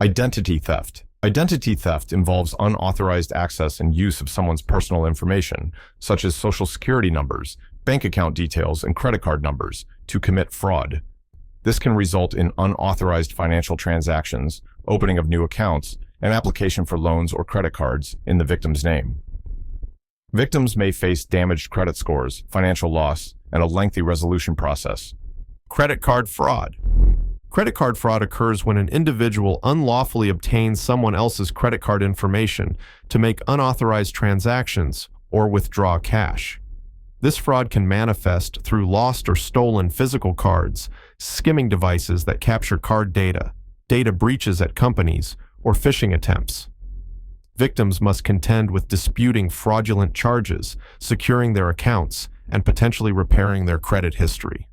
Identity theft. Identity theft involves unauthorized access and use of someone's personal information, such as social security numbers, bank account details, and credit card numbers, to commit fraud. This can result in unauthorized financial transactions, opening of new accounts, and application for loans or credit cards in the victim's name. Victims may face damaged credit scores, financial loss, and a lengthy resolution process. Credit card fraud. Credit card fraud occurs when an individual unlawfully obtains someone else's credit card information to make unauthorized transactions or withdraw cash. This fraud can manifest through lost or stolen physical cards, skimming devices that capture card data, data breaches at companies, or phishing attempts. Victims must contend with disputing fraudulent charges, securing their accounts, and potentially repairing their credit history.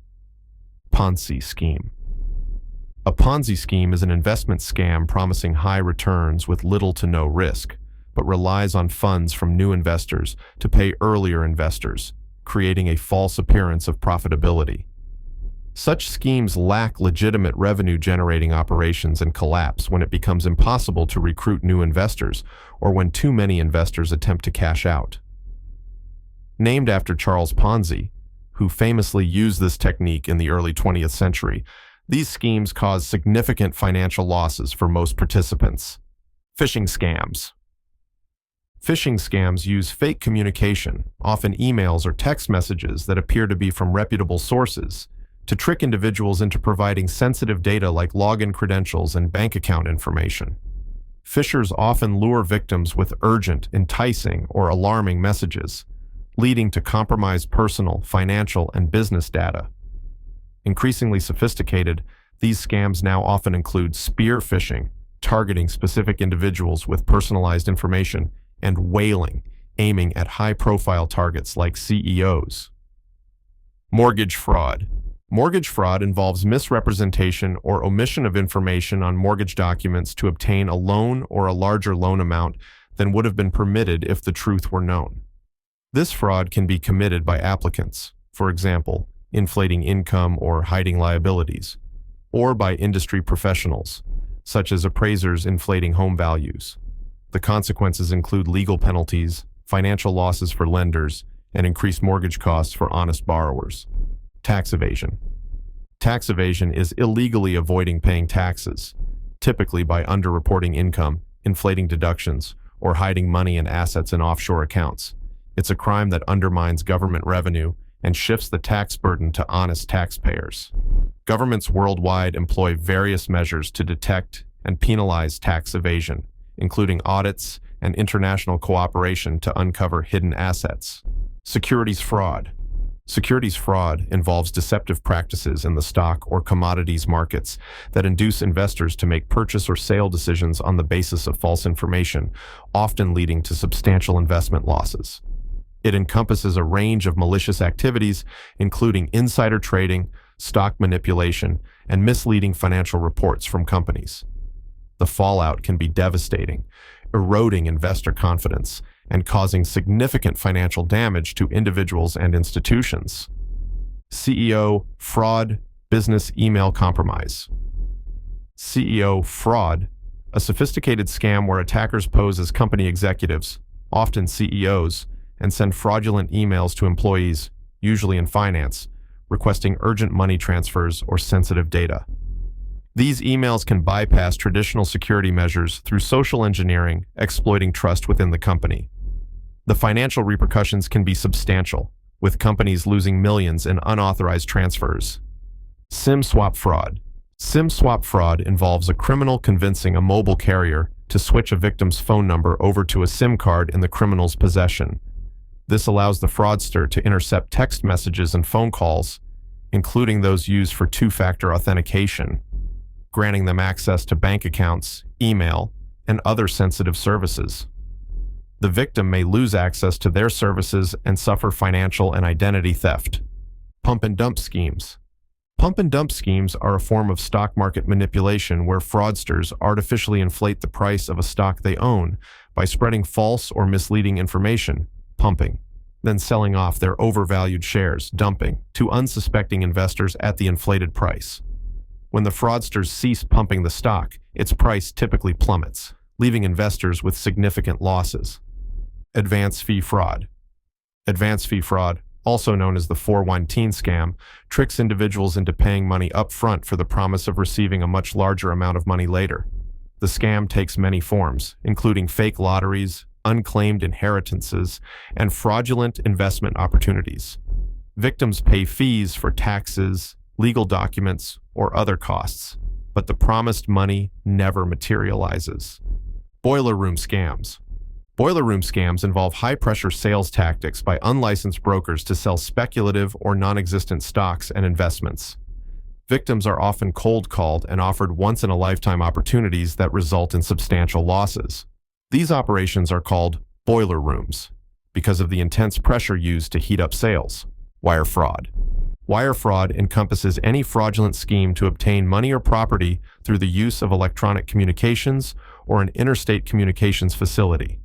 Ponzi Scheme. A Ponzi scheme is an investment scam promising high returns with little to no risk, but relies on funds from new investors to pay earlier investors, creating a false appearance of profitability. Such schemes lack legitimate revenue-generating operations and collapse when it becomes impossible to recruit new investors or when too many investors attempt to cash out. Named after Charles Ponzi, who famously used this technique in the early 20th century, these schemes cause significant financial losses for most participants. Phishing scams. Phishing scams use fake communication, often emails or text messages that appear to be from reputable sources, to trick individuals into providing sensitive data like login credentials and bank account information. Phishers often lure victims with urgent, enticing, or alarming messages, leading to compromised personal, financial, and business data. Increasingly sophisticated, these scams now often include spear phishing, targeting specific individuals with personalized information, and whaling, aiming at high-profile targets like CEOs. Mortgage fraud. Mortgage fraud involves misrepresentation or omission of information on mortgage documents to obtain a loan or a larger loan amount than would have been permitted if the truth were known. This fraud can be committed by applicants, for example, inflating income or hiding liabilities, or by industry professionals, such as appraisers inflating home values. The consequences include legal penalties, financial losses for lenders, and increased mortgage costs for honest borrowers. Tax evasion. Tax evasion is illegally avoiding paying taxes, typically by underreporting income, inflating deductions, or hiding money and assets in offshore accounts. It's a crime that undermines government revenue and shifts the tax burden to honest taxpayers. Governments worldwide employ various measures to detect and penalize tax evasion, including audits and international cooperation to uncover hidden assets. Securities fraud. Securities fraud involves deceptive practices in the stock or commodities markets that induce investors to make purchase or sale decisions on the basis of false information, often leading to substantial investment losses. It encompasses a range of malicious activities, including insider trading, stock manipulation, and misleading financial reports from companies. The fallout can be devastating, eroding investor confidence and causing significant financial damage to individuals and institutions. CEO fraud, business email compromise. CEO fraud, a sophisticated scam where attackers pose as company executives, often CEOs, and send fraudulent emails to employees, usually in finance, requesting urgent money transfers or sensitive data. These emails can bypass traditional security measures through social engineering, exploiting trust within the company. The financial repercussions can be substantial, with companies losing millions in unauthorized transfers. SIM swap fraud. SIM swap fraud involves a criminal convincing a mobile carrier to switch a victim's phone number over to a SIM card in the criminal's possession. This allows the fraudster to intercept text messages and phone calls, including those used for two-factor authentication, granting them access to bank accounts, email, and other sensitive services. The victim may lose access to their services and suffer financial and identity theft. Pump and dump schemes. Pump and dump schemes are a form of stock market manipulation where fraudsters artificially inflate the price of a stock they own by spreading false or misleading information, pumping, then selling off their overvalued shares, dumping, to unsuspecting investors at the inflated price. When the fraudsters cease pumping the stock, its price typically plummets, leaving investors with significant losses. Advance fee fraud. Advance fee fraud, also known as the 419 scam, tricks individuals into paying money up front for the promise of receiving a much larger amount of money later. The scam takes many forms, including fake lotteries, unclaimed inheritances, and fraudulent investment opportunities. Victims pay fees for taxes, legal documents, or other costs, but the promised money never materializes. Boiler room scams. Boiler room scams involve high-pressure sales tactics by unlicensed brokers to sell speculative or non-existent stocks and investments. Victims are often cold-called and offered once-in-a-lifetime opportunities that result in substantial losses. These operations are called boiler rooms because of the intense pressure used to heat up sales. Wire fraud. Wire fraud encompasses any fraudulent scheme to obtain money or property through the use of electronic communications or an interstate communications facility.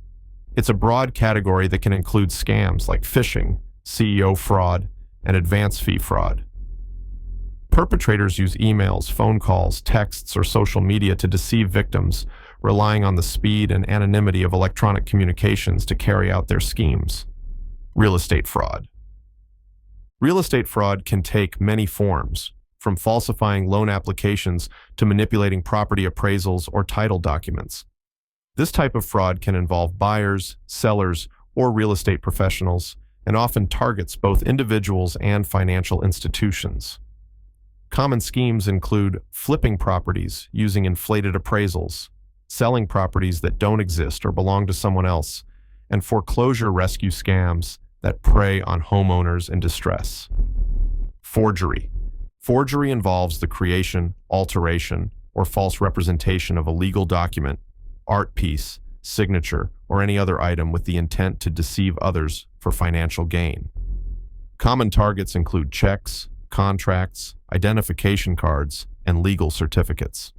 It's a broad category that can include scams like phishing, CEO fraud, and advance fee fraud. Perpetrators use emails, phone calls, texts, or social media to deceive victims, relying on the speed and anonymity of electronic communications to carry out their schemes. Real estate fraud. Real estate fraud can take many forms, from falsifying loan applications to manipulating property appraisals or title documents. This type of fraud can involve buyers, sellers, or real estate professionals, and often targets both individuals and financial institutions. Common schemes include flipping properties using inflated appraisals, selling properties that don't exist or belong to someone else, and foreclosure rescue scams that prey on homeowners in distress. Forgery. Forgery involves the creation, alteration, or false representation of a legal document, art piece, signature, or any other item with the intent to deceive others for financial gain. Common targets include checks, contracts, identification cards, and legal certificates.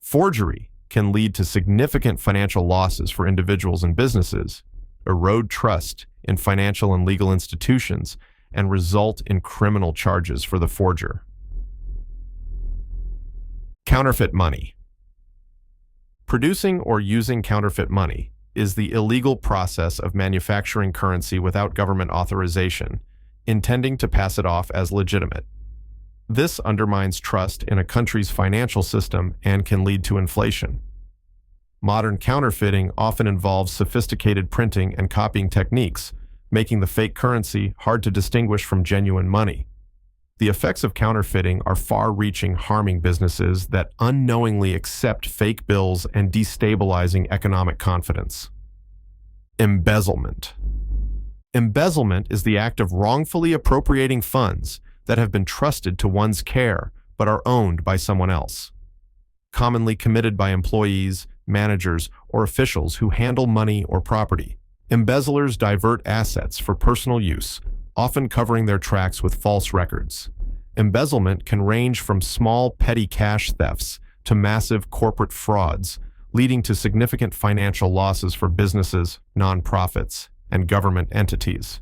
Forgery can lead to significant financial losses for individuals and businesses, erode trust in financial and legal institutions, and result in criminal charges for the forger. Counterfeit money. Producing or using counterfeit money is the illegal process of manufacturing currency without government authorization, intending to pass it off as legitimate. This undermines trust in a country's financial system and can lead to inflation. Modern counterfeiting often involves sophisticated printing and copying techniques, making the fake currency hard to distinguish from genuine money. The effects of counterfeiting are far-reaching, harming businesses that unknowingly accept fake bills and destabilizing economic confidence. Embezzlement. Embezzlement is the act of wrongfully appropriating funds that have been trusted to one's care but are owned by someone else. Commonly committed by employees, managers, or officials who handle money or property. Embezzlers divert assets for personal use, often covering their tracks with false records. Embezzlement can range from small, petty cash thefts to massive corporate frauds, leading to significant financial losses for businesses, nonprofits, and government entities.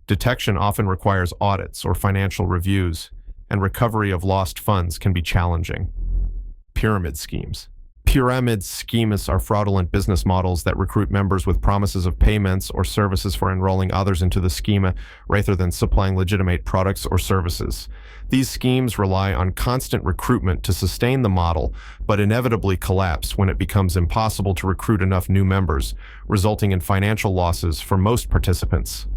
Detection often requires audits or financial reviews, and recovery of lost funds can be challenging. Pyramid schemes. Pyramid schemes are fraudulent business models that recruit members with promises of payments or services for enrolling others into the schema rather than supplying legitimate products or services. These schemes rely on constant recruitment to sustain the model, but inevitably collapse when it becomes impossible to recruit enough new members, resulting in financial losses for most participants.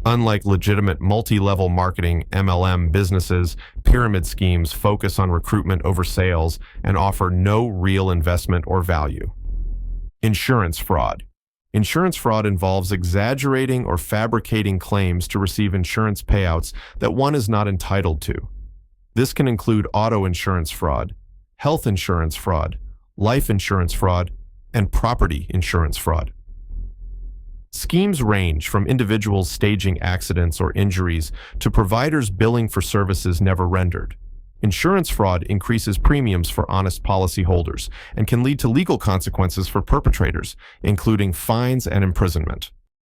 Unlike legitimate multi-level marketing (MLM) businesses, pyramid schemes focus on recruitment over sales and offer no real investment or value. Insurance fraud. Insurance fraud involves exaggerating or fabricating claims to receive insurance payouts that one is not entitled to. This can include auto insurance fraud, health insurance fraud, life insurance fraud, and property insurance fraud. Schemes range from individuals staging accidents or injuries to providers billing for services never rendered. Insurance fraud increases premiums for honest policyholders and can lead to legal consequences for perpetrators, including fines and imprisonment.